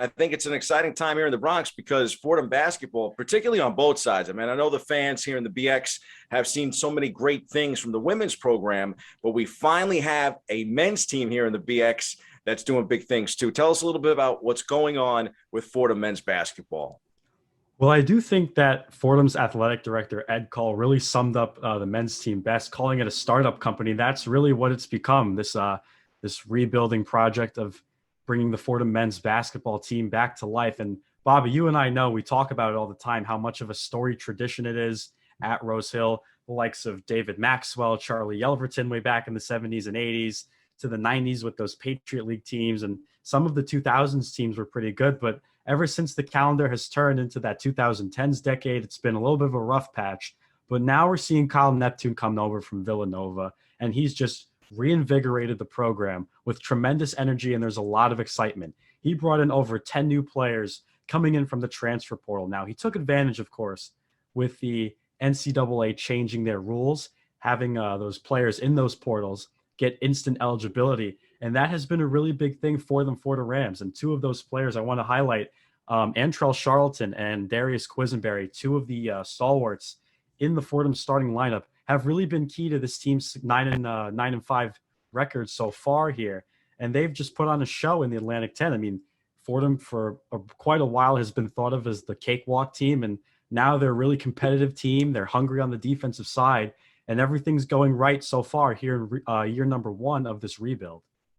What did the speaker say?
I think it's an exciting time here in the Bronx because Fordham basketball, particularly on both sides. I mean, I know the fans here in the BX have seen so many great things from the women's program, but we finally have a men's team here in the BX that's doing big things too. Tell us a little bit about what's going on with Fordham men's basketball. Well, I do think that Fordham's athletic director, Ed Cole, really summed up the men's team best, calling it a startup company. That's really what it's become, this rebuilding project of bringing the Fordham men's basketball team back to life. And Bobby, you and I know, we talk about it all the time, how much of a storied tradition it is at Rose Hill. The likes of David Maxwell, Charlie Yelverton way back in the 70s and 80s to the 90s with those Patriot League teams. And some of the 2000s teams were pretty good, but ever since the calendar has turned into that 2010s decade, it's been a little bit of a rough patch. But now we're seeing Kyle Neptune come over from Villanova, and he's just reinvigorated the program with tremendous energy, and there's a lot of excitement. He brought in over 10 new players coming in from the transfer portal. Now, he took advantage, of course, with the NCAA changing their rules, having those players in those portals get instant eligibility. And that has been a really big thing for them, for the Rams. And two of those players I want to highlight, Antrell Charlton and Darius Quisenberry, two of the stalwarts in the Fordham starting lineup, have really been key to this team's 9-5 record so far here. And they've just put on a show in the Atlantic 10. I mean, Fordham for quite a while has been thought of as the cakewalk team, and now they're a really competitive team. They're hungry on the defensive side, and everything's going right so far here in year number one of this rebuild.